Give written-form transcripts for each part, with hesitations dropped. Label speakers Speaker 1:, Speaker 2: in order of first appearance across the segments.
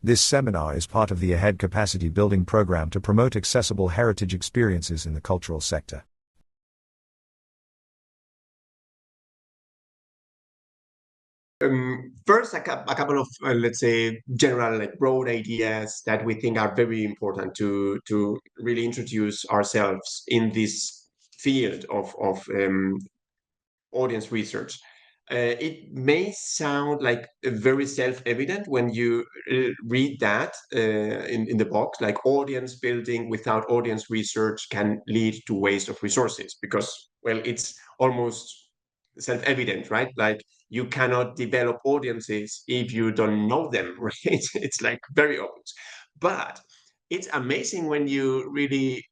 Speaker 1: This seminar is part of the AHEAD capacity building program to promote accessible heritage experiences in the cultural sector.
Speaker 2: First, a couple of, let's say, general, like broad ideas that we think are very important to really introduce ourselves in this field of audience research. It may sound like very self-evident when you read that in the box, like audience building without audience research can lead to waste of resources because, well, it's almost self-evident, right? Like you cannot develop audiences if you don't know them, right? It's like very obvious. But it's amazing when you really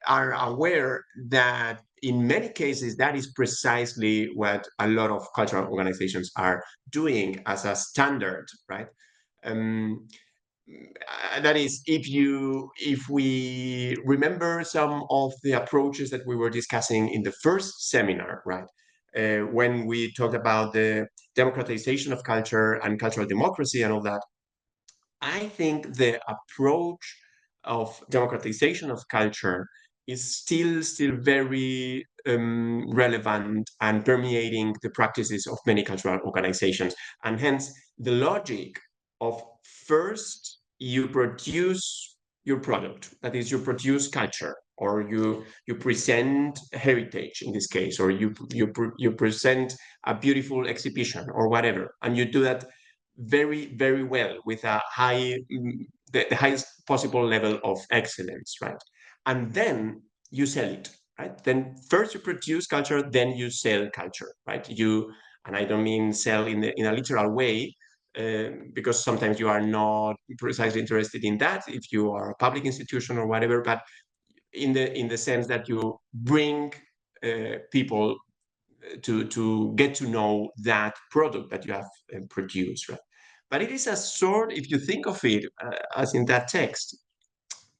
Speaker 2: are aware that in many cases, that is precisely what a lot of cultural organizations are doing as a standard, right? Um, that is, if we remember some of the approaches that we were discussing in the first seminar, right? When we talked about the democratization of culture and cultural democracy and all that, I think the approach of democratization of culture is still very relevant and permeating the practices of many cultural organizations. And hence, the logic of first you produce your product, that is, you produce culture, or you present heritage in this case, or you present a beautiful exhibition or whatever, and you do that very well with a the highest possible level of excellence, right? And then you sell it, right? Then first you produce culture, then you sell culture, right? And I don't mean sell in a literal way, because sometimes you are not precisely interested in that if you are a public institution or whatever, but in the sense that you bring people to get to know that product that you have produced, right? But it is a sort, if you think of it as in that text,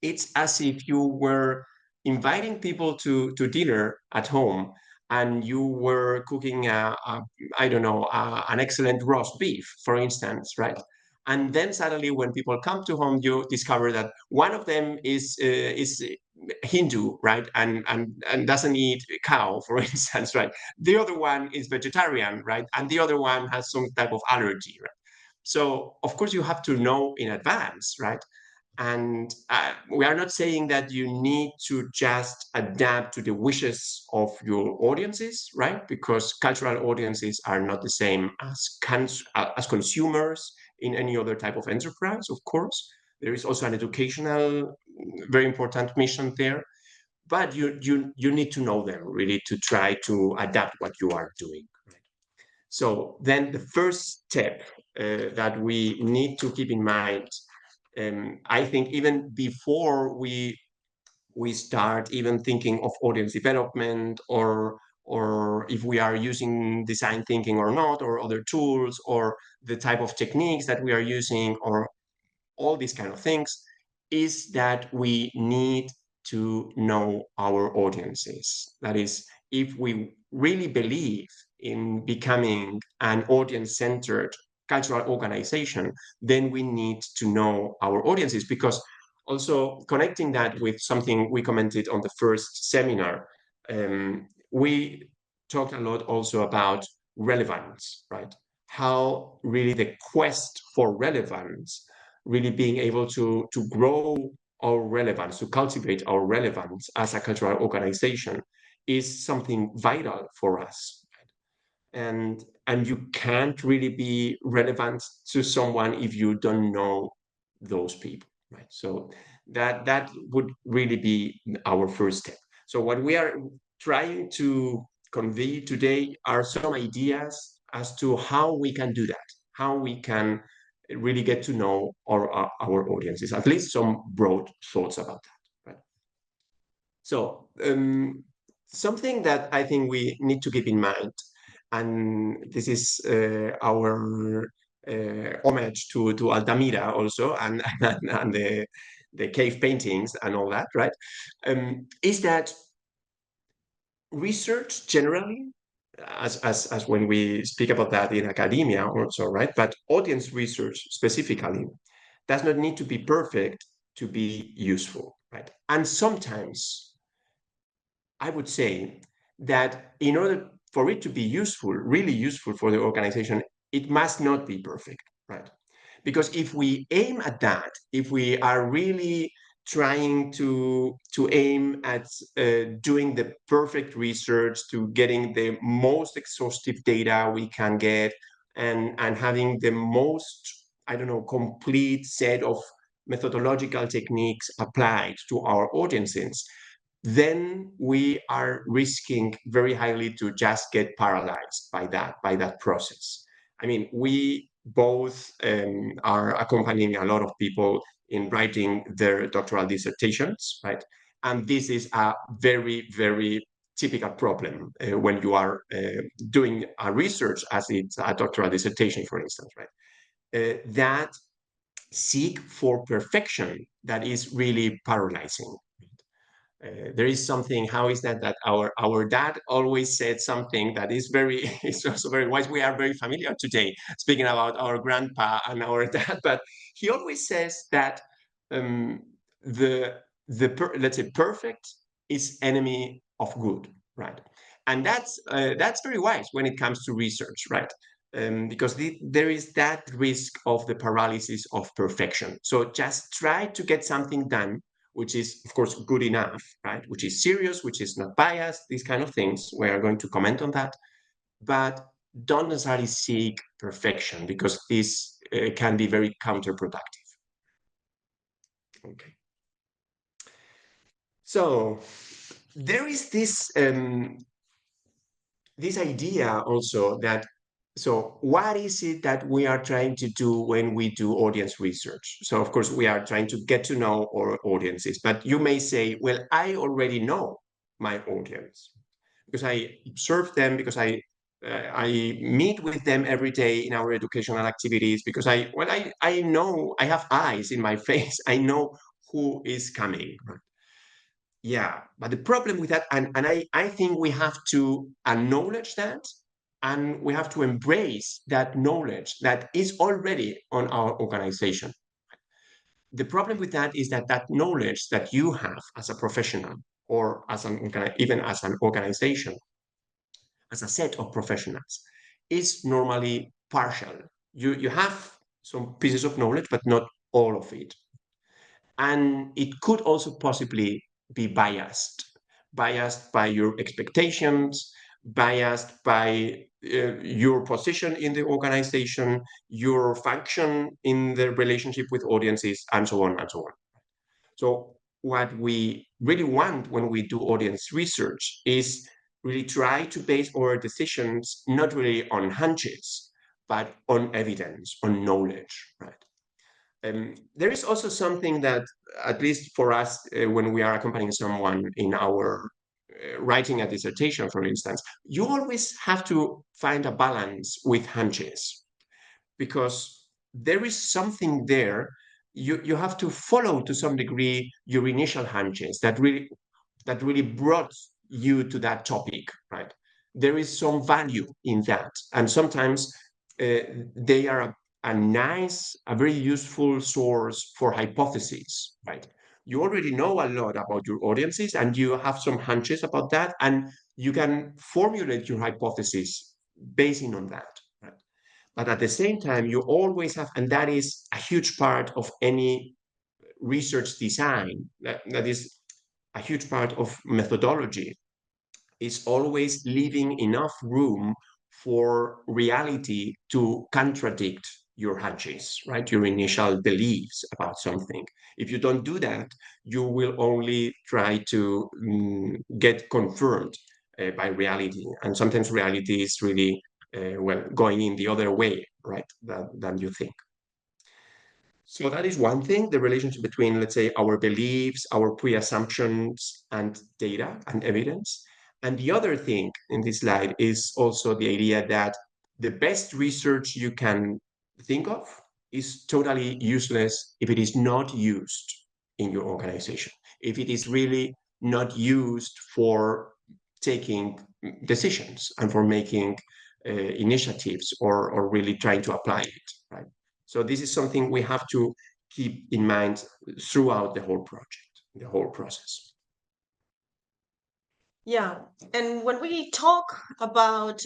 Speaker 2: it's as if you were inviting people to dinner at home and you were cooking I don't know, an excellent roast beef, for instance, right? And then suddenly, when people come to home, you discover that one of them is Hindu, right, and doesn't eat cow, for instance, right? The other one is vegetarian, right, and the other one has some type of allergy, right? So of course you have to know in advance, right? And we are not saying that you need to just adapt to the wishes of your audiences, right? Because cultural audiences are not the same as consumers in any other type of enterprise, of course. There is also an educational, very important mission there. But you need to know them really to try to adapt what you are doing. So then the first step that we need to keep in mind, I think even before we start even thinking of audience development, or if we are using design thinking or not, or other tools, or the type of techniques that we are using, or all these kind of things, is that we need to know our audiences. That is, if we really believe in becoming an audience-centered cultural organization, then we need to know our audiences. Because also connecting that with something we commented on the first seminar, we talked a lot also about relevance, right? How really the quest for relevance, really being able to grow our relevance, to cultivate our relevance as a cultural organization, is something vital for us. And you can't really be relevant to someone if you don't know those people, right? So that would really be our first step. So what we are trying to convey today are some ideas as to how we can do that, how we can really get to know our audiences, at least some broad thoughts about that, right? So something that I think we need to keep in mind, and this is our homage to Altamira also, and the cave paintings and all that, right? Is that research generally, as when we speak about that in academia also, right? But audience research specifically does not need to be perfect to be useful, right? And sometimes I would say that in order for it to be useful, really useful for the organization, it must not be perfect, right? Because if we aim at that, if we are really trying to aim at doing the perfect research, to getting the most exhaustive data we can get, and having the most, I don't know, complete set of methodological techniques applied to our audiences, then we are risking very highly to just get paralyzed by that process. I mean, we both are accompanying a lot of people in writing their doctoral dissertations, right? And this is a very, very typical problem when you are doing a research as it's a doctoral dissertation, for instance, right? That seek for perfection that is really paralyzing. There is something, how is that, that our dad always said something that is very, it's also very wise. We are very familiar today speaking about our grandpa and our dad, but he always says that um, let's say perfect is enemy of good, right? And that's very wise when it comes to research, right? Because there is that risk of the paralysis of perfection. So just try to get something done which is, of course, good enough, right? Which is serious, which is not biased, these kind of things. We are going to comment on that. But don't necessarily seek perfection because this can be very counterproductive. Okay. So there is this idea also that, so what is it that we are trying to do when we do audience research? So of course we are trying to get to know our audiences, but you may say, well, I already know my audience because I observe them, because I meet with them every day in our educational activities, because I know, I have eyes in my face, I know who is coming. Yeah, but the problem with that, and I think we have to acknowledge that, and we have to embrace that knowledge that is already on our organization. The problem with that is that that knowledge that you have as a professional, or as even as an organization, as a set of professionals, is normally partial. You have some pieces of knowledge, but not all of it. And it could also possibly be biased by your expectations, biased by your position in the organization, your function in the relationship with audiences, and so on and so on. So what we really want when we do audience research is really try to base our decisions not really on hunches, but on evidence, on knowledge, right? There is also something that, at least for us, when we are accompanying someone in our writing a dissertation, for instance, you always have to find a balance with hunches, because there is something there. You have to follow to some degree your initial hunches that really brought you to that topic, right? There is some value in that, and sometimes they are a very useful source for hypotheses, right? You already know a lot about your audiences, and you have some hunches about that, and you can formulate your hypothesis basing on that, right? But at the same time, you always have, and that is a huge part of any research design, that is a huge part of methodology, is always leaving enough room for reality to contradict your hunches, right? Your initial beliefs about something. If you don't do that, you will only try to get confirmed by reality. And sometimes reality is really, well, going in the other way, right, than you think. So that is one thing, the relationship between, let's say, our beliefs, our pre-assumptions, and data and evidence. And the other thing in this slide is also the idea that the best research you can think of is totally useless if it is not used in your organization, if it is really not used for taking decisions and for making initiatives, or really trying to apply it, right? So this is something we have to keep in mind throughout the whole project, the whole process.
Speaker 3: Yeah, and when we talk about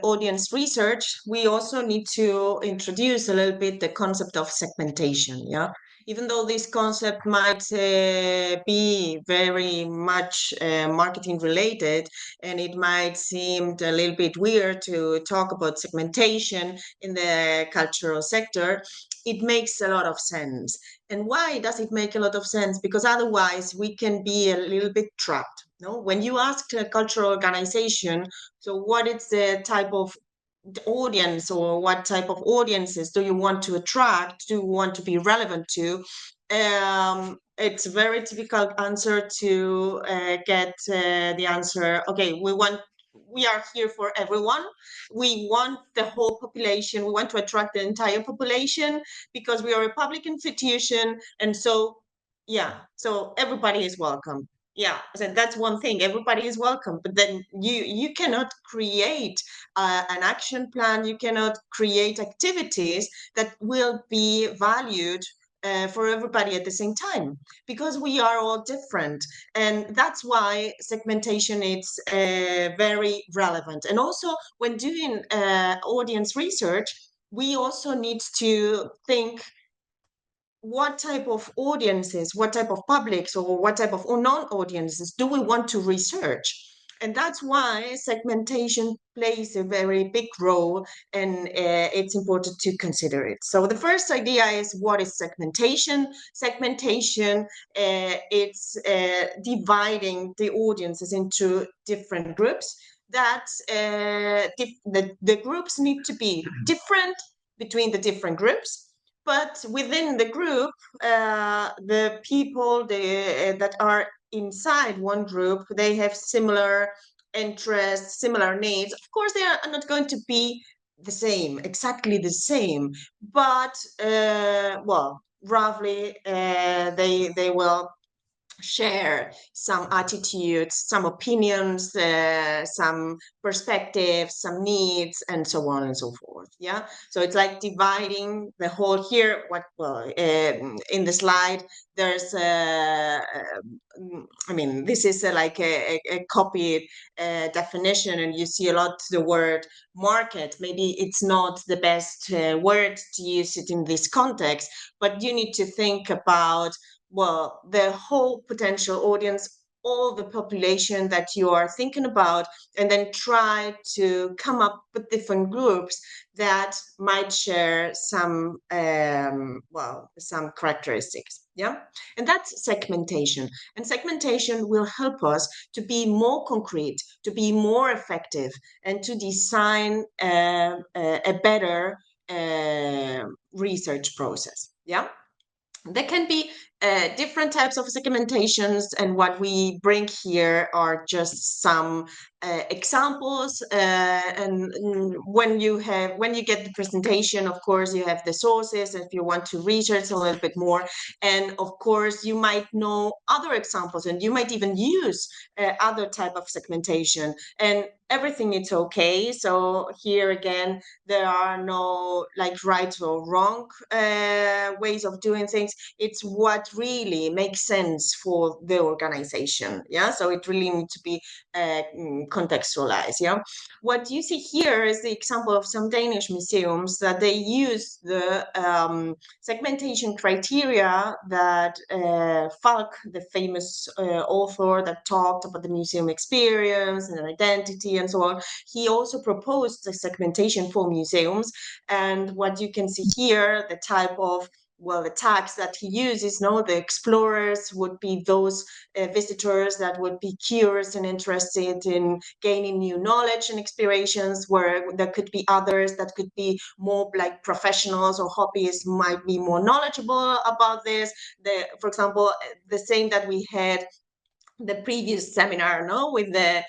Speaker 3: audience research, we also need to introduce a little bit the concept of segmentation. Yeah, even though this concept might be very much marketing related, and it might seem a little bit weird to talk about segmentation in the cultural sector, it makes a lot of sense. And why does it make a lot of sense? Because otherwise we can be a little bit trapped. No, when you ask a cultural organization, so what is the type of audience or what type of audiences do you want to attract, do you want to be relevant to? It's a very difficult answer to get the answer, okay, we are here for everyone. We want the whole population. We want to attract the entire population because we are a public institution. And so, yeah, so everybody is welcome. Yeah, so that's one thing. Everybody is welcome, but then you cannot create an action plan. You cannot create activities that will be valued for everybody at the same time, because we are all different. And that's why segmentation is very relevant. And also when doing audience research, we also need to think what type of audiences, what type of publics, or what type of non-audiences do we want to research? And that's why segmentation plays a very big role, and it's important to consider it. So the first idea is, what is segmentation? Segmentation, it's dividing the audiences into different groups that the groups need to be different between the different groups. But within the group, the people that are inside one group, they have similar interests, similar needs. Of course, they are not going to be the same, exactly the same, but well, roughly they will share some attitudes, some opinions, some perspectives, some needs, and so on and so forth. Yeah, so it's like dividing the whole here. What, well, in the slide there's I mean, this is like a copied definition, and you see a lot the word market. Maybe it's not the best word to use it in this context, but you need to think about, well, the whole potential audience, all the population that you are thinking about, and then try to come up with different groups that might share some, well, some characteristics. Yeah, and that's segmentation. And segmentation will help us to be more concrete, to be more effective, and to design a better research process. Yeah. There can be different types of segmentations, and what we bring here are just some examples. And when you get the presentation, of course, you have the sources if you want to research a little bit more. And of course, you might know other examples, and you might even use other type of segmentation. And everything is okay. So here again, there are no like right or wrong ways of doing things. It's what really makes sense for the organization. Yeah, so it really needs to be contextualized. Yeah, what you see here is the example of some Danish museums that they use the segmentation criteria that Falk, the famous author that talked about the museum experience and identity and so on, he also proposed the segmentation for museums. And what you can see here, the type of, well, the tags that he uses, no, the explorers would be those visitors that would be curious and interested in gaining new knowledge and explorations, where there could be others that could be more like professionals or hobbyists, might be more knowledgeable about this. For example, the same that we had the previous seminar, no, with the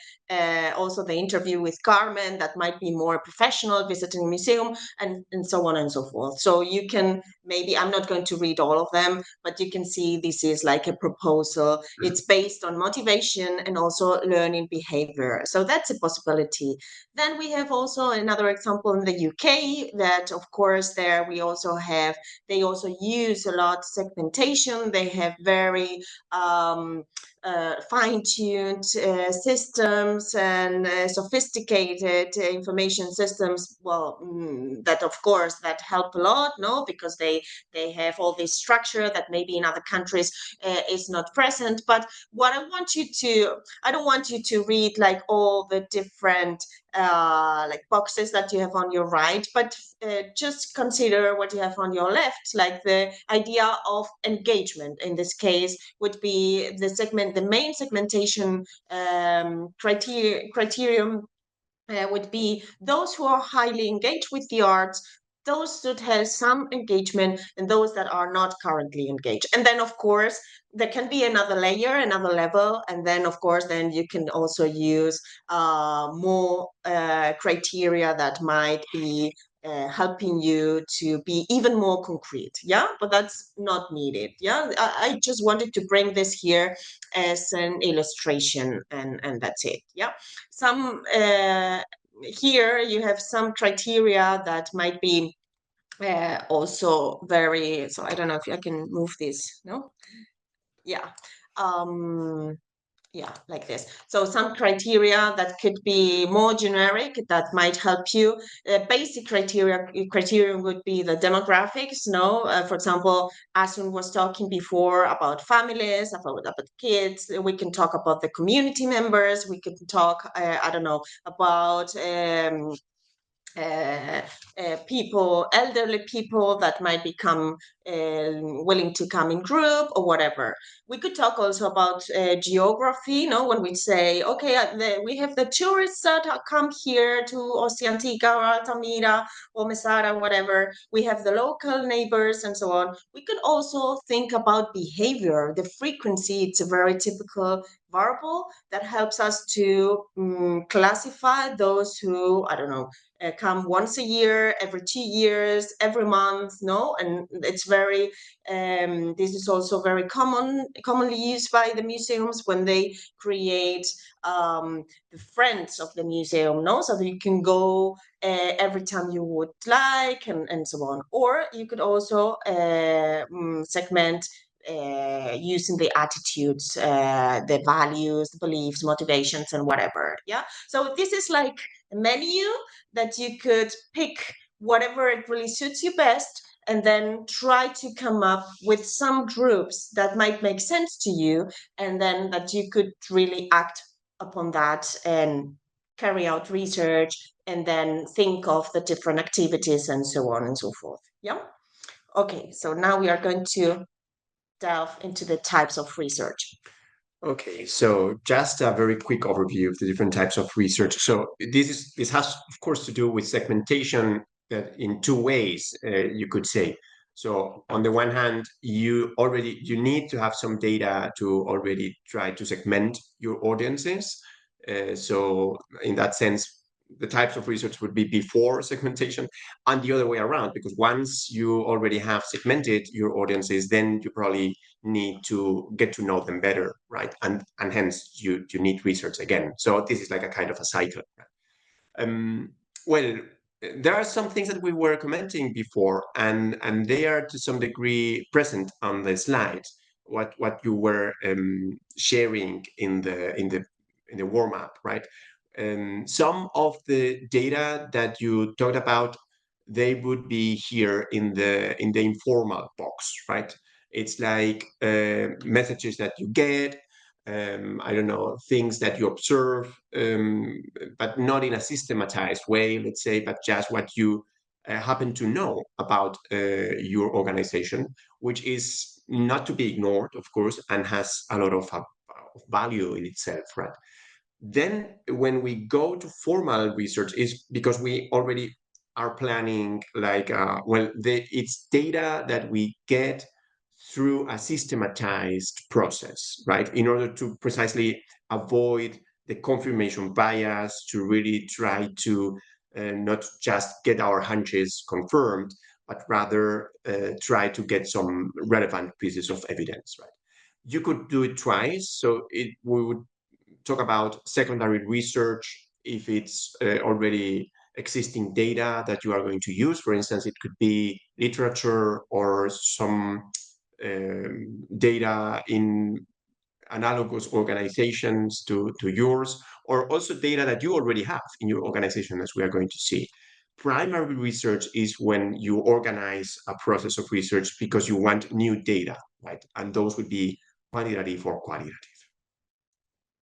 Speaker 3: also the interview with Carmen, that might be more professional, visiting a museum, and so on and so forth. So you can maybe, I'm not going to read all of them, but you can see this is like a proposal. It's based on motivation and also learning behavior. So that's a possibility. Then we have also another example in the UK that, of course, there we also have, they also use a lot segmentation. They have very fine-tuned systems and sophisticated information systems. Well, that of course that help a lot, no, because they have all this structure that maybe in other countries is not present. But what I don't want you to read like all the different like boxes that you have on your right, but just consider what you have on your left, like the idea of engagement. In this case, would be the main segmentation criterion would be those who are highly engaged with the arts, those that have some engagement, and those that are not currently engaged. And then, of course, there can be another layer, another level, and then, of course, then you can also use more criteria that might be helping you to be even more concrete. Yeah, but that's not needed. Yeah, I just wanted to bring this here as an illustration, and that's it. Yeah, some here you have some criteria that might be also very, so I don't know if I can move this, no? Yeah. Yeah, like this. So some criteria that could be more generic that might help you. Basic criteria would be the demographics. No, for example, Asun was talking before about families, about kids. We can talk about the community members. We can talk, I don't know, about uh, people, elderly people that might become willing to come in group or whatever. We could talk also about geography, no? When we say, okay, we have the tourists that come here to Oceantica or Altamira or Mesara, whatever. We have the local neighbors and so on. We could also think about behavior, the frequency. It's a very typical variable that helps us to classify those who, I don't know, come once a year, every 2 years, every month, no? And it's very, this is also very commonly used by the museums when they create the friends of the museum, no? So that you can go every time you would like, and so on. Or you could also segment using the attitudes, the values, the beliefs, motivations, and whatever. Yeah. So this is like a menu that you could pick whatever it really suits you best, and then try to come up with some groups that might make sense to you, and then that you could really act upon that and carry out research, and then think of the different activities and so on and so forth. Yeah. Okay, so now we are going to delve into the types of research.
Speaker 2: Okay, so just a very quick overview of the different types of research. So this has, of course, to do with segmentation in two ways, you could say. So on the one hand, you need to have some data to already try to segment your audiences. So in that sense, the types of research would be before segmentation, and the other way around, because once you already have segmented your audiences, then you probably need to get to know them better, right? And hence you need research again. So this is like a kind of a cycle. Um, well, there are some things that we were commenting before, and they are to some degree present on the slides. What you were sharing in the warm up, right? Some of the data that you talked about, they would be here in the informal box, right? It's like messages that you get, I don't know, things that you observe, but not in a systematized way, let's say, but just what you happen to know about your organization, which is not to be ignored, of course, and has a lot of value in itself, right? Then when we go to formal research is because we already are planning like, it's data that we get through a systematized process, right? In order to precisely avoid the confirmation bias, to really try to not just get our hunches confirmed, but rather try to get some relevant pieces of evidence, right? You could do it twice. So we would talk about secondary research if it's already existing data that you are going to use. For instance, it could be literature or some data in analogous organizations to yours, or also data that you already have in your organization, as we are going to see. Primary research is when you organize a process of research because you want new data, right? And those would be quantitative or qualitative.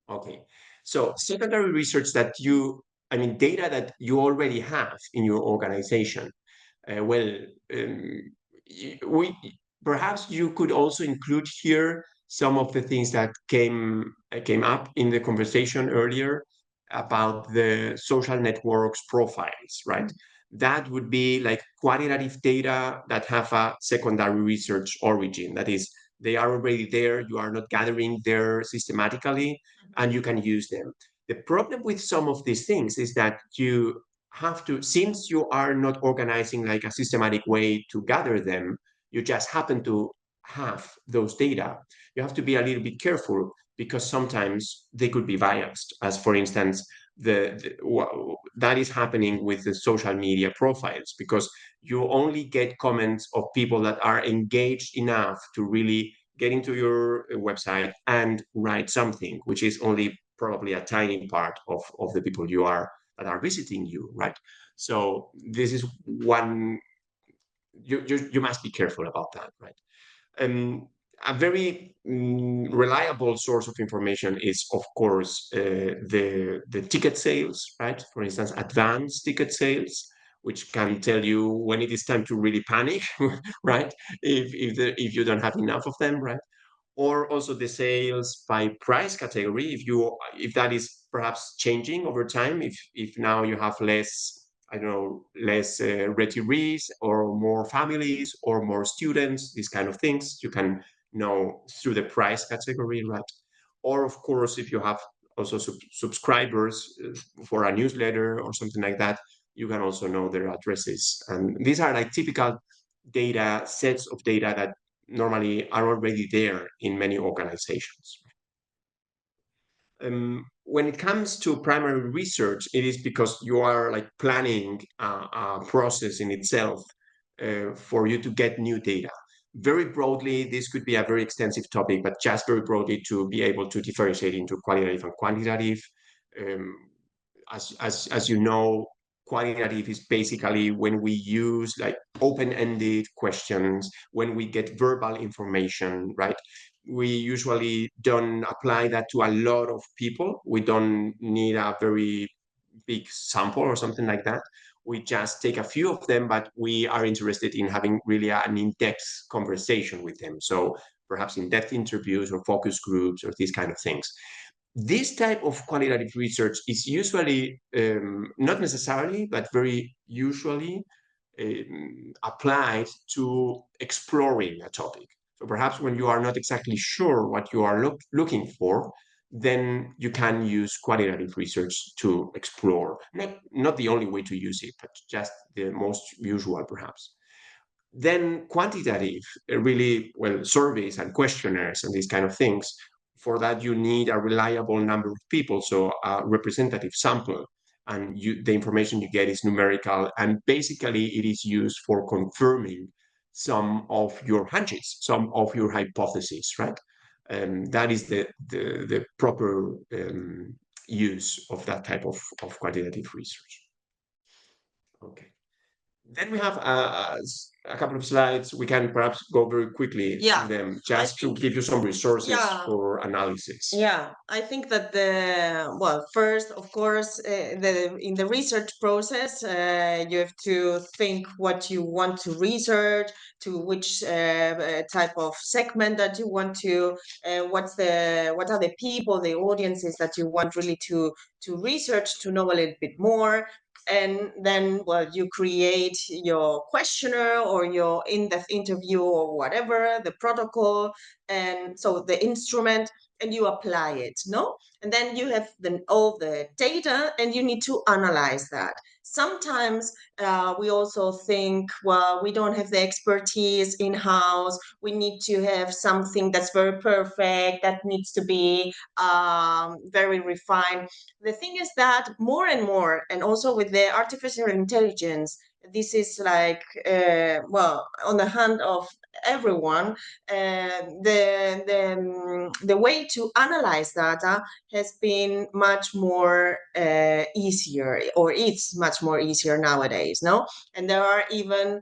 Speaker 2: Okay, so secondary research I mean, data that you already have in your organization. Well, um, we perhaps you could also include here some of the things that came up in the conversation earlier about the social networks profiles, right? That would be like quantitative data that have a secondary research origin. That is, they are already there. You are not gathering there systematically, and you can use them. The problem with some of these things is that you have to, since you are not organizing like a systematic way to gather them, you just happen to have those data. You have to be a little bit careful because sometimes they could be biased. As for instance, that is happening with the social media profiles, because you only get comments of people that are engaged enough to really get into your website and write something, which is only probably a tiny part of the people that are visiting you, right? So this is one, you must be careful about that, right? A very reliable source of information is, of course, the ticket sales, right? For instance, advanced ticket sales, which can tell you when it is time to really panic, right? If you don't have enough of them, right? Or also the sales by price category, if that is perhaps changing over time, if now you have less, I don't know, less retirees or more families or more students, these kind of things you can know through the price category, right? Or of course, if you have also subscribers for a newsletter or something like that, you can also know their addresses. And these are like typical data sets of data that normally are already there in many organizations. When it comes to primary research, it is because you are like planning a process in itself for you to get new data. Very broadly, this could be a very extensive topic, but just very broadly to be able to differentiate into qualitative and quantitative. Um, as you know, qualitative is basically when we use like open-ended questions, when we get verbal information, right? We usually don't apply that to a lot of people. We don't need a very big sample or something like that. We just take a few of them, but we are interested in having really an in-depth conversation with them. So perhaps in-depth interviews or focus groups or these kind of things. This type of qualitative research is usually, not necessarily, but very usually applied to exploring a topic. So perhaps when you are not exactly sure what you are looking for, then you can use qualitative research to explore. Not the only way to use it, but just the most usual, perhaps. Then quantitative, really, well, surveys and questionnaires and these kind of things. For that, you need a reliable number of people, so a representative sample. And the information you get is numerical. And basically, it is used for confirming some of your hunches, some of your hypotheses, right? That is the proper use of that type of quantitative research. Okay. Then we have a couple of slides. We can perhaps go very quickly through them just to give you some resources for analysis.
Speaker 3: Yeah, I think that first, of course, in the research process, you have to think what you want to research, to which type of segment that you want to, what are the people, the audiences that you want really to research, to know a little bit more. And then, well, you create your questionnaire or your in-depth interview or whatever, the protocol, and so the instrument, and you apply it, no? And then you have all the data and you need to analyze that. Sometimes we also think, well, we don't have the expertise in-house. We need to have something that's very perfect, that needs to be very refined. The thing is that more and more, and also with the artificial intelligence, this is like, well, on the hand of everyone, the way to analyze data has been much more easier, or it's much more easier nowadays, no? And there are even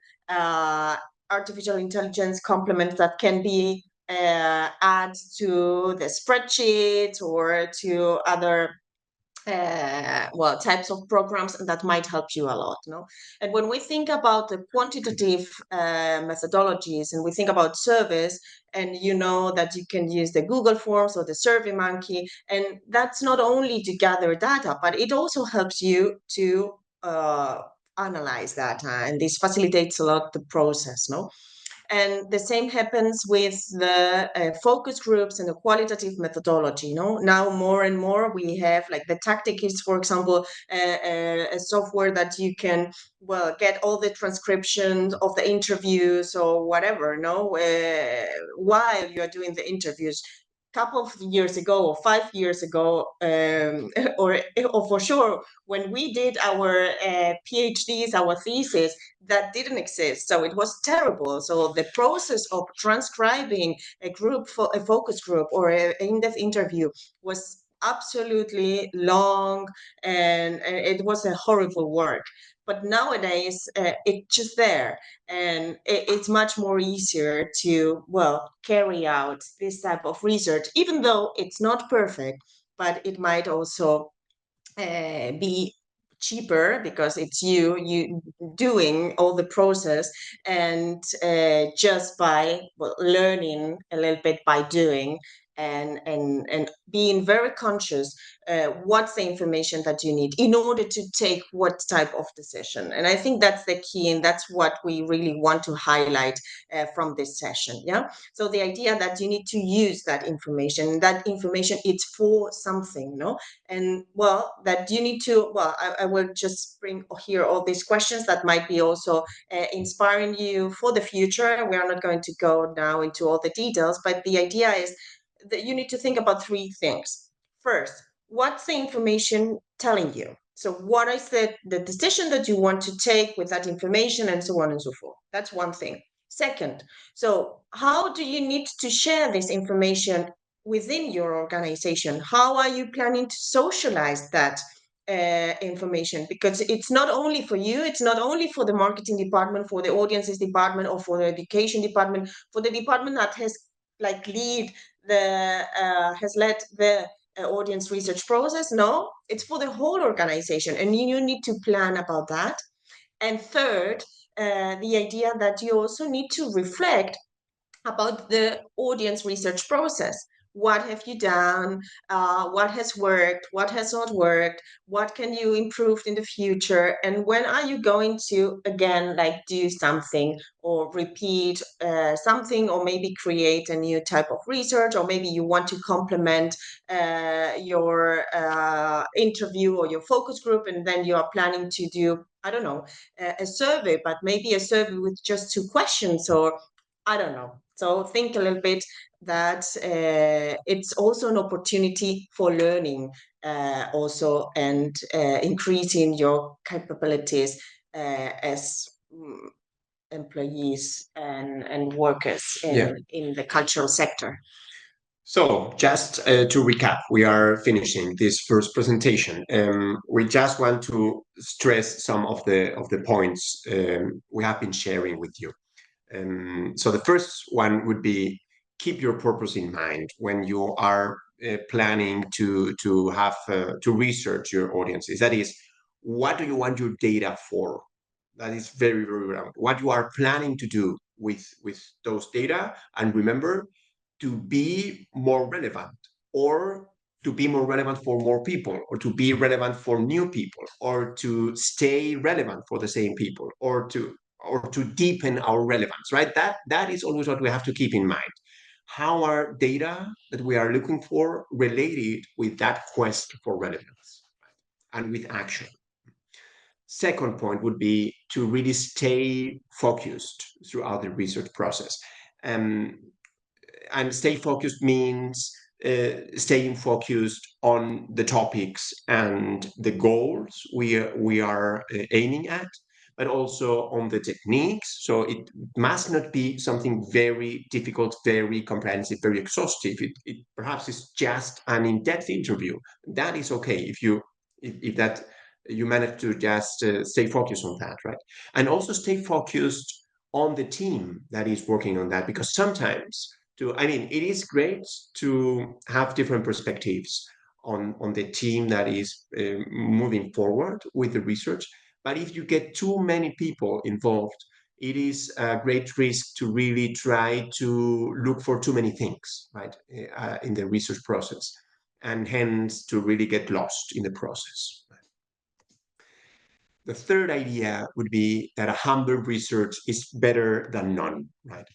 Speaker 3: artificial intelligence complements that can be add to the spreadsheets or to other well, types of programs, and that might help you a lot, no? And when we think about the quantitative methodologies, and we think about service, and you know that you can use the Google Forms or the Survey Monkey, and that's not only to gather data, but it also helps you to analyze data, and this facilitates a lot the process, no? And the same happens with the focus groups and the qualitative methodology. No, now more and more we have, like, the tactic is, for example, a software that you can, well, get all the transcriptions of the interviews or whatever, no, while you are doing the interviews. Couple of years ago or 5 years ago, or for sure when we did our PhDs, our thesis, that didn't exist. So it was terrible. So the process of transcribing a group, for a focus group or an in-depth interview, was absolutely long, and it was a horrible work. But nowadays, it's just there, and it's much more easier to, well, carry out this type of research, even though it's not perfect, but it might also be cheaper because it's you doing all the process, and just by, well, learning a little bit by doing, and being very conscious what's the information that you need in order to take what type of decision. And I think that's the key, and that's what we really want to highlight from this session. Yeah, so the idea that you need to use that information, it's for something, no? And, well, that you need to, well, I will just bring here all these questions that might be also inspiring you for the future. We are not going to go now into all the details, but the idea is that you need to think about three things. First, what's the information telling you? So what is the decision that you want to take with that information, and so on and so forth? That's one thing. Second, so how do you need to share this information within your organization? How are you planning to socialize that information? Because it's not only for you, it's not only for the marketing department, for the audiences department, or for the education department, for the department that has, like, has led the audience research process. No, it's for the whole organization, and you need to plan about that. And third, the idea that you also need to reflect about the audience research process. What have you done? What has worked? What has not worked? What can you improve in the future? And when are you going to, again, like, do something or repeat something, or maybe create a new type of research, or maybe you want to complement your interview or your focus group, and then you are planning to do, I don't know, a survey, but maybe a survey with just 2 questions, or I don't know. So think a little bit that it's also an opportunity for learning, also, and increasing your capabilities as employees and workers in the cultural sector.
Speaker 2: So just to recap, we are finishing this first presentation. We just want to stress some of the points we have been sharing with you. So the first one would be, keep your purpose in mind when you are planning to have to research your audiences. That is, what do you want your data for? That is very, very relevant. What you are planning to do with those data, and remember, to be more relevant, or to be more relevant for more people, or to be relevant for new people, or to stay relevant for the same people, or to deepen our relevance, right? That is always what we have to keep in mind. How are data that we are looking for related with that quest for relevance and with action? Second point would be to really stay focused throughout the research process. And stay focused means staying focused on the topics and the goals we are aiming at, but also on the techniques. So it must not be something very difficult, very comprehensive, very exhaustive. It perhaps is just an in-depth interview. That is okay if that you manage to just stay focused on that, right? And also stay focused on the team that is working on that, because sometimes it is great to have different perspectives on the team that is moving forward with the research. But if you get too many people involved, it is a great risk to really try to look for too many things, right, in the research process, and hence to really get lost in the process. The third idea would be that a humble research is better than none, right?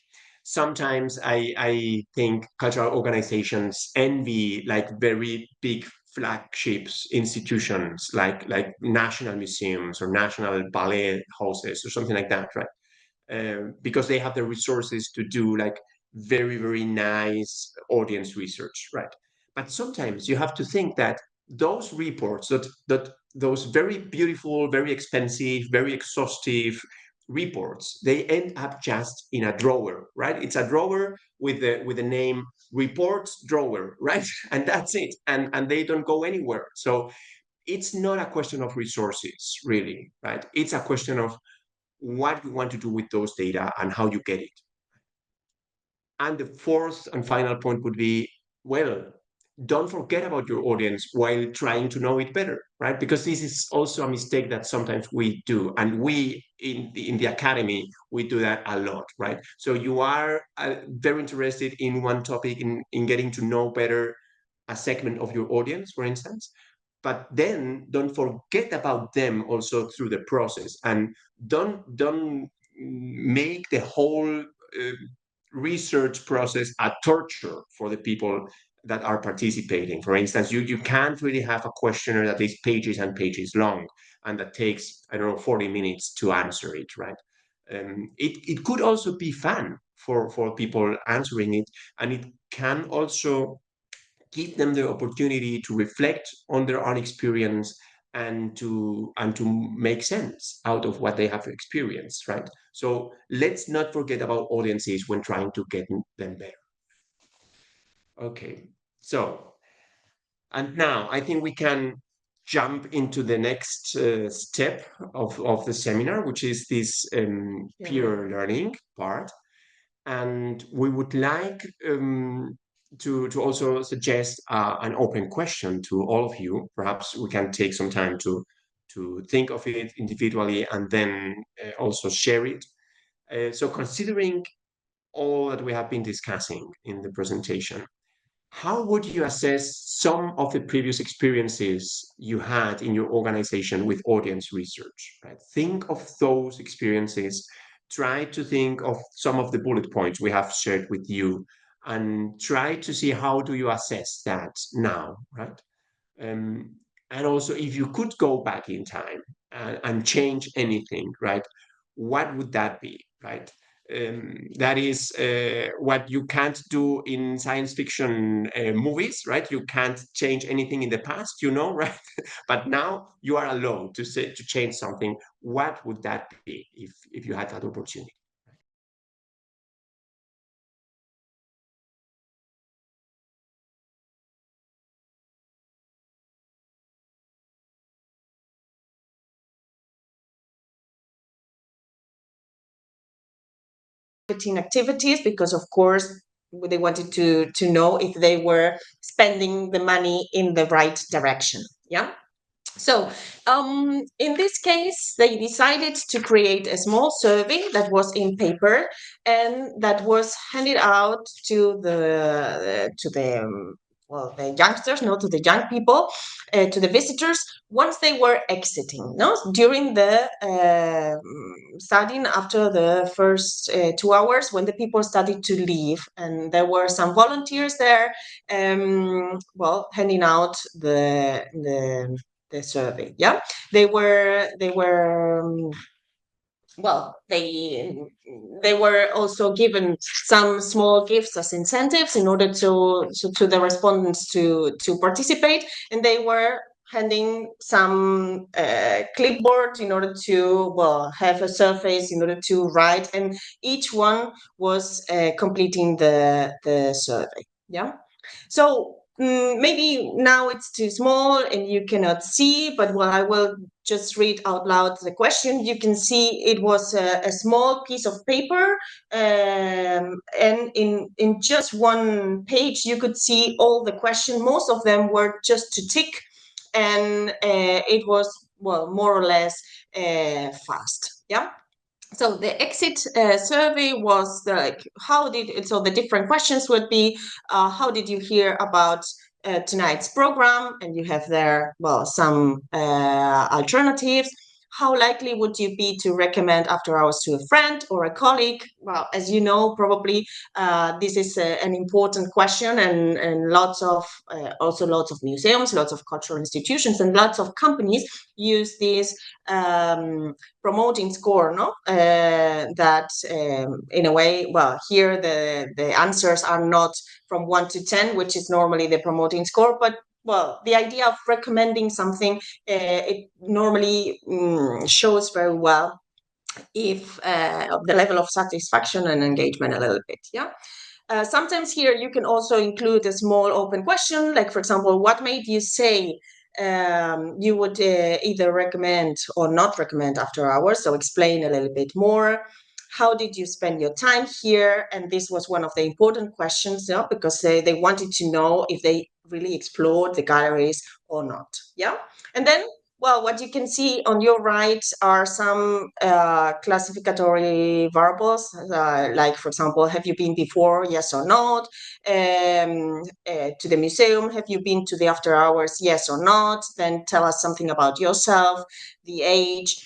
Speaker 2: Sometimes I think cultural organizations envy like very big flagships institutions like national museums or national ballet houses or something like that, right? Because they have the resources to do like very, very nice audience research, right? But sometimes you have to think that those reports, that those very beautiful, very expensive, very exhaustive reports, they end up just in a drawer, right? It's a drawer with the name reports drawer, right? And that's it. And they don't go anywhere. So it's not a question of resources, really, right? It's a question of what you want to do with those data and how you get it. And the fourth and final point would be, well, don't forget about your audience while trying to know it better, right? Because this is also a mistake that sometimes we do. And we in the academy, we do that a lot, right? So you are very interested in one topic, in getting to know better a segment of your audience, for instance. But then don't forget about them also through the process, and don't make the whole research process a torture for the people that are participating. For instance, you can't really have a questionnaire that is pages and pages long and that takes, I don't know, 40 minutes to answer it, right? It could also be fun for people answering it, and it can also give them the opportunity to reflect on their own experience and to make sense out of what they have experienced, right? So let's not forget about audiences when trying to get them better. Okay, so and now I think we can jump into the next step of the seminar, which is this peer learning part. And we would like to also suggest an open question to all of you. Perhaps we can take some time to think of it individually and then also share it. So considering all that we have been discussing in the presentation, how would you assess some of the previous experiences you had in your organization with audience research? Right? Think of those experiences. Try to think of some of the bullet points we have shared with you, and try to see how do you assess that now, right? Um, and also, if you could go back in time and change anything, right? What would that be, right? That is what you can't do in science fiction movies, right? You can't change anything in the past, right? But now you are allowed to change something. What would that be if you had that opportunity?
Speaker 3: Marketing activities, because of course they wanted to know if they were spending the money in the right direction. Yeah. So in this case, they decided to create a small survey that was in paper and that was handed out to the well, the youngsters, no, to the young people, to the visitors, once they were exiting, no, during the studying after the first 2 hours, when the people started to leave, and there were some volunteers there, well, handing out the survey. Yeah, they were well, they were also given some small gifts as incentives in order to the respondents to participate, and they were handing some clipboard in order to, well, have a surface in order to write, and each one was completing the survey. Yeah, so maybe now it's too small and you cannot see, but well, I will just read out loud the question. You can see it was a small piece of paper, and in just one page you could see all the questions. Most of them were just to tick, and it was, well, more or less fast. Yeah. So the exit survey was so the different questions would be, how did you hear about tonight's program? And you have there, well, some alternatives. How likely would you be to recommend After Hours to a friend or a colleague? Well, as you know, probably this is an important question, and also lots of museums, lots of cultural institutions, and lots of companies use this promoting score, no? That in a way, well, here the answers are not from 1 to 10, which is normally the promoting score, but well, the idea of recommending something, it normally shows very well if the level of satisfaction and engagement a little bit. Yeah. Sometimes here you can also include a small open question, like, for example, what made you say you would either recommend or not recommend After Hours? So explain a little bit more. How did you spend your time here? And this was one of the important questions, yeah, because they wanted to know if they really explored the galleries or not. Yeah. And then, well, what you can see on your right are some classificatory variables, like, for example, have you been before, yes or not? To the museum, have you been to the After Hours, yes or not? Then tell us something about yourself, the age,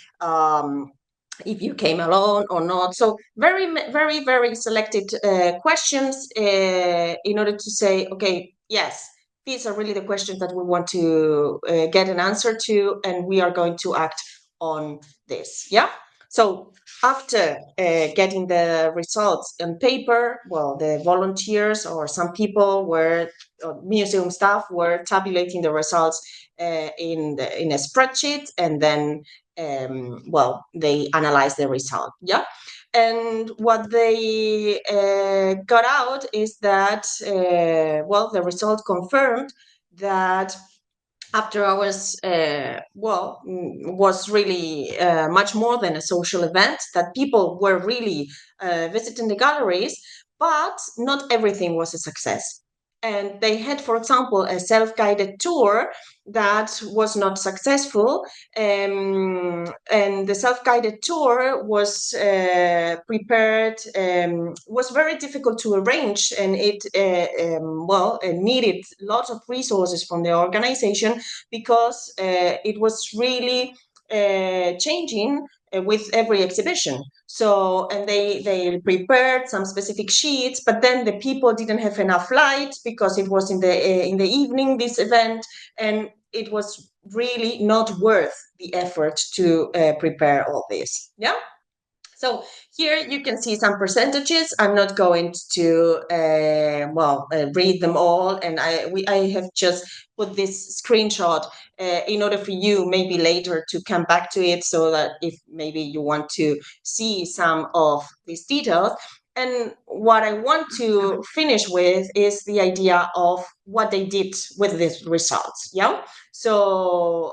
Speaker 3: if you came alone or not. So very, very, very selected questions in order to say, okay, yes, these are really the questions that we want to get an answer to, and we are going to act on this. Yeah. So after getting the results on paper, well, the volunteers or some people were, museum staff were tabulating the results in a spreadsheet, and then well, they analyzed the result. Yeah. And what they got out is that, well, the result confirmed that After Hours, was really much more than a social event, that people were really visiting the galleries, but not everything was a success. And they had, for example, a self-guided tour that was not successful. And the self-guided tour was prepared, was very difficult to arrange, and it needed lots of resources from the organization, because it was really changing with every exhibition. So, and they prepared some specific sheets, but then the people didn't have enough light because it was in the evening, this event, and it was really not worth the effort to prepare all this. Yeah. So here you can see some percentages. I'm not going to read them all, and I have just put this screenshot in order for you maybe later to come back to it, so that if maybe you want to see some of these details. And what I want to finish with is the idea of what they did with these results. Yeah. So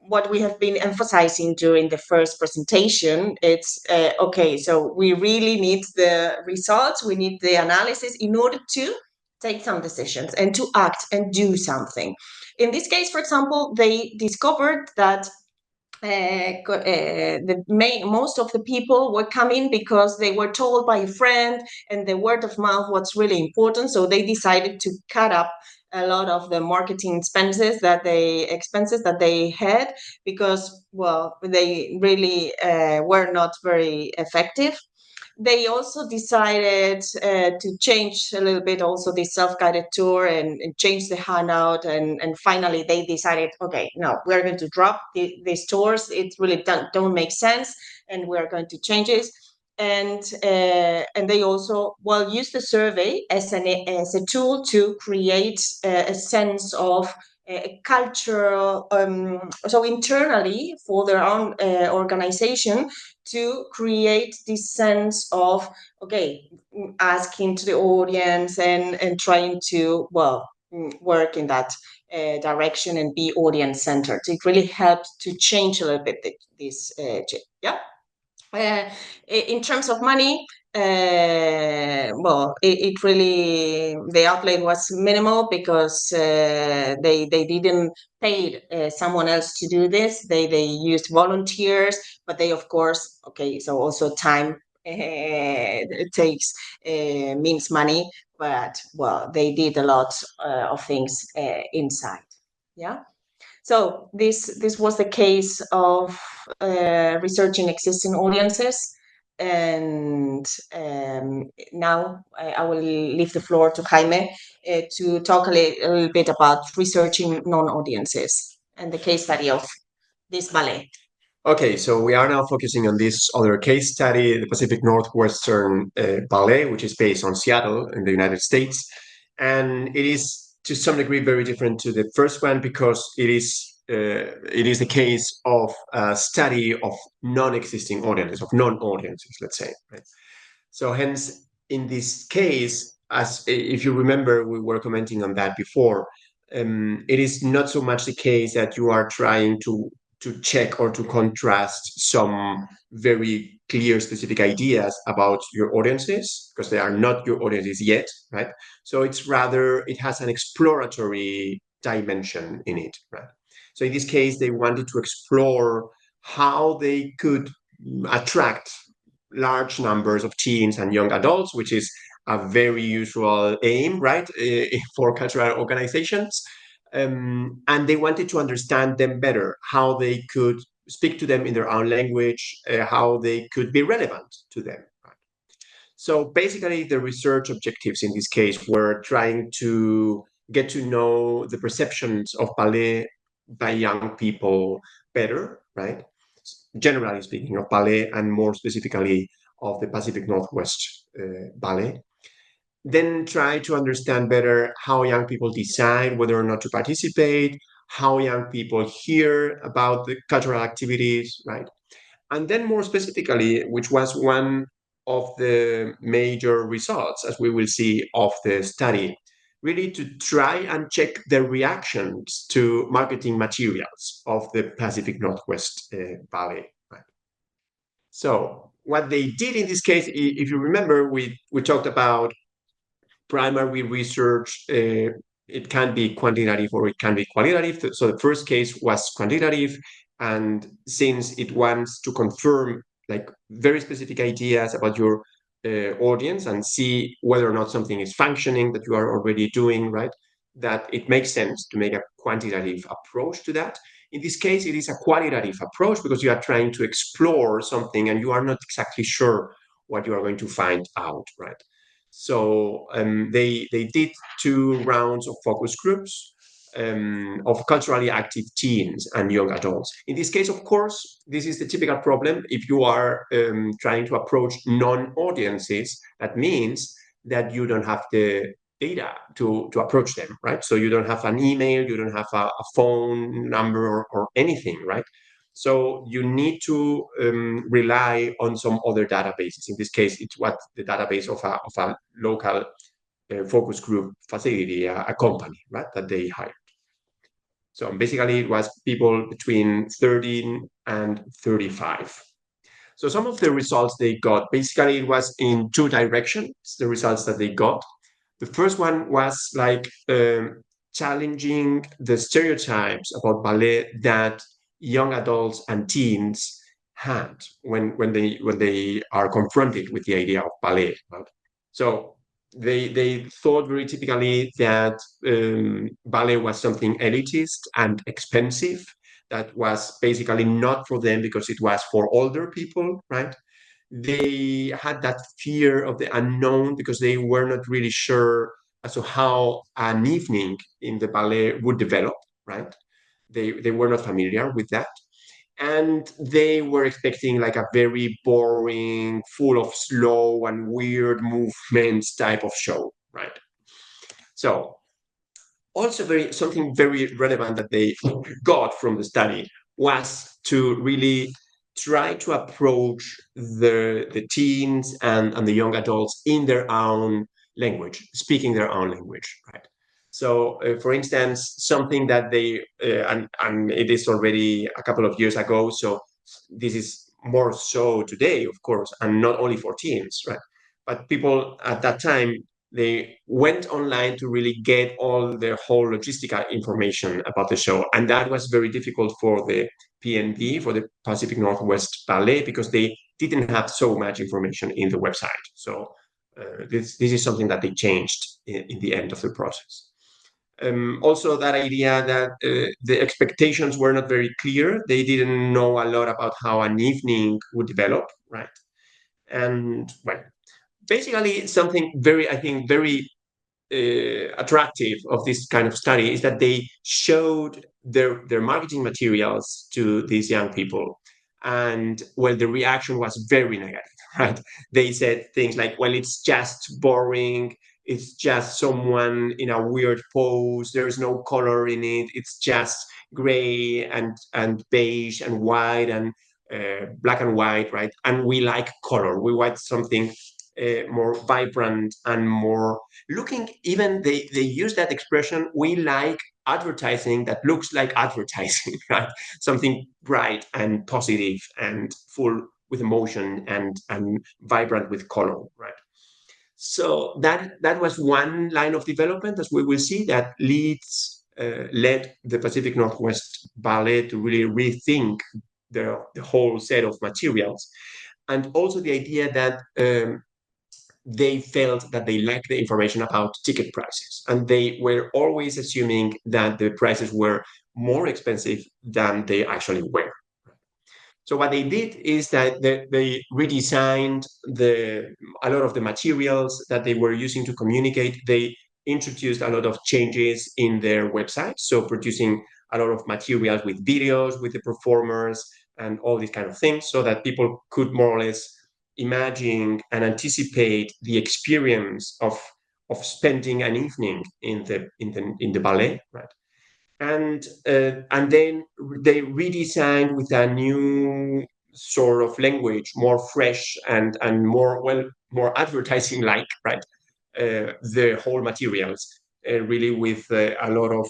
Speaker 3: what we have been emphasizing during the first presentation, it's okay, so we really need the results, we need the analysis in order to take some decisions and to act and do something. In this case, for example, they discovered that most of the people were coming because they were told by a friend, and the word of mouth was really important. So they decided to cut up a lot of the marketing expenses that they had, because, well, they really were not very effective. They also decided to change a little bit also the self-guided tour, and change the handout, and finally they decided, okay, no, we're going to drop these tours. It really don't make sense, and we're going to change it. And they also, well, use the survey as a tool to create a sense of cultural, so internally for their own organization, to create this sense of, okay, asking to the audience, and trying to, well, work in that direction and be audience centered. It really helped to change a little bit this yeah. In terms of money, well, it really, the outlay was minimal, because they didn't pay someone else to do this. They used volunteers, but they, of course, okay, so also time it takes means money, but, well, they did a lot of things inside. Yeah. So this was the case of researching existing audiences, and now I will leave the floor to Jaime to talk a little bit about researching non-audiences and the case study of this ballet.
Speaker 2: Okay, so we are now focusing on this other case study, the Pacific Northwestern Ballet, which is based on Seattle in the United States. And it is to some degree very different to the first one, because it is a case of a study of non-existing audiences, of non-audiences, let's say. Right? So hence, in this case, as if you remember, we were commenting on that before, it is not so much the case that you are trying to check or to contrast some very clear specific ideas about your audiences, because they are not your audiences yet, right? So it's rather, it has an exploratory dimension in it, right? So in this case, they wanted to explore how they could attract large numbers of teens and young adults, which is a very usual aim, right, for cultural organizations. And they wanted to understand them better, how they could speak to them in their own language, how they could be relevant to them. Right? So basically, the research objectives in this case were trying to get to know the perceptions of ballet by young people better, right? Generally speaking, of ballet, and more specifically of the Pacific Northwest Ballet. Then try to understand better how young people decide whether or not to participate, how young people hear about the cultural activities, right? And then more specifically, which was one of the major results, as we will see, of the study, really to try and check the reactions to marketing materials of the Pacific Northwest Ballet. Right? So what they did in this case, if you remember, we talked about primary research. It can be quantitative or it can be qualitative. So the first case was quantitative, and since it wants to confirm like very specific ideas about your audience and see whether or not something is functioning that you are already doing, right, that it makes sense to make a quantitative approach to that. In this case, it is a qualitative approach, because you are trying to explore something and you are not exactly sure what you are going to find out, right? So they did 2 rounds of focus groups of culturally active teens and young adults. In this case, of course, this is the typical problem. If you are trying to approach non-audiences, that means that you don't have the data to approach them, right? So you don't have an email, you don't have a phone number or anything, right? So you need to rely on some other databases. In this case, it's what the database of a local focus group facility, a company, right, that they hired. So basically, it was people between 13 and 35. So some of the results they got, basically, it was in 2 directions, the results that they got. The first one was like challenging the stereotypes about ballet that young adults and teens had when they are confronted with the idea of ballet. Right? So they thought very typically that ballet was something elitist and expensive, that was basically not for them because it was for older people, right? They had that fear of the unknown because they were not really sure as to how an evening in the ballet would develop, right? They were not familiar with that. And they were expecting like a very boring, full of slow and weird movements type of show, right? So also very something very relevant that they got from the study was to really try to approach the teens and the young adults in their own language, speaking their own language, right? So, for instance, something that they and it is already a couple of years ago, so this is more so today, of course, and not only for teens, right? But people at that time, they went online to really get all the whole logistical information about the show. And that was very difficult for the PNB, for the Pacific Northwest Ballet, because they didn't have so much information in the website. So this is something that they changed in the end of the process. Also, that idea that the expectations were not very clear. They didn't know a lot about how an evening would develop, right? And well, basically something very, I think, very attractive of this kind of study is that they showed their marketing materials to these young people, and well, the reaction was very negative. Right? They said things like, well, it's just boring, it's just someone in a weird pose, there's no color in it, it's just gray and beige and white and black and white, right? And we like color, we want something more vibrant and more looking. Even they use that expression, we like advertising that looks like advertising. Right? Something bright and positive and full with emotion and vibrant with color, right? So that was one line of development, as we will see, that led the Pacific Northwest Ballet to really rethink the whole set of materials. And also the idea that they felt that they lacked the information about ticket prices. And they were always assuming that the prices were more expensive than they actually were. So what they did is that they redesigned a lot of the materials that they were using to communicate. They introduced a lot of changes in their website, so producing a lot of materials with videos, with the performers, and all these kind of things, so that people could more or less imagine and anticipate the experience of spending an evening in the ballet, right? And then they redesigned with a new sort of language, more fresh and more, well, more advertising like, right? The whole materials, really with a lot of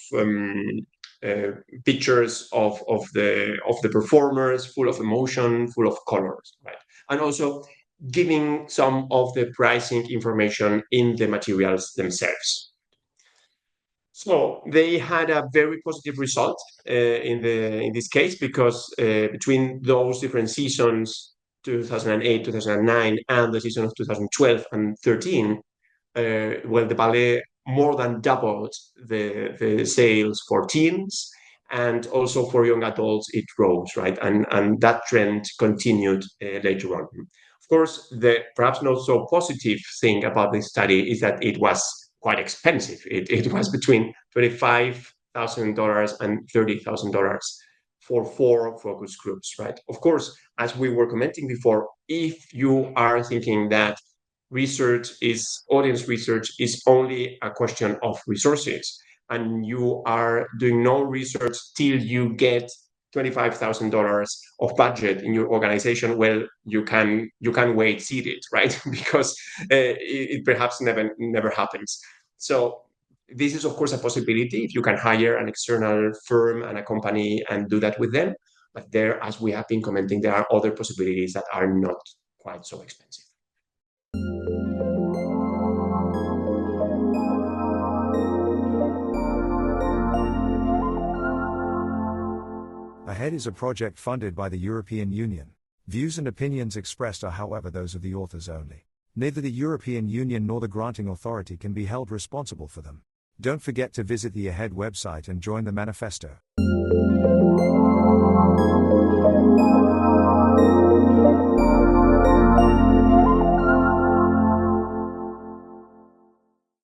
Speaker 2: uh, pictures of the performers, full of emotion, full of colors, right? And also giving some of the pricing information in the materials themselves. So they had a very positive result in this case, because between those different seasons, 2008, 2009, and the season of 2012 and 13, well, the ballet more than doubled the sales for teens, and also for young adults it rose, right? And that trend continued later on. Of course, the perhaps not so positive thing about this study is that it was quite expensive. It was between $25,000 and $30,000 for 4 focus groups, right? Of course, as we were commenting before, if you are thinking that audience research is only a question of resources, and you are doing no research till you get $25,000 of budget in your organization, well, you can wait seated, right? Because it perhaps never happens. So this is, of course, a possibility if you can hire an external firm and a company and do that with them. But there, as we have been commenting, there are other possibilities that are not quite so expensive.
Speaker 1: Ahead is a project funded by the European Union. Views and opinions expressed are, however, those of the authors only. Neither the European Union nor the granting authority can be held responsible for them. Don't forget to visit the AHEAD website and join the manifesto.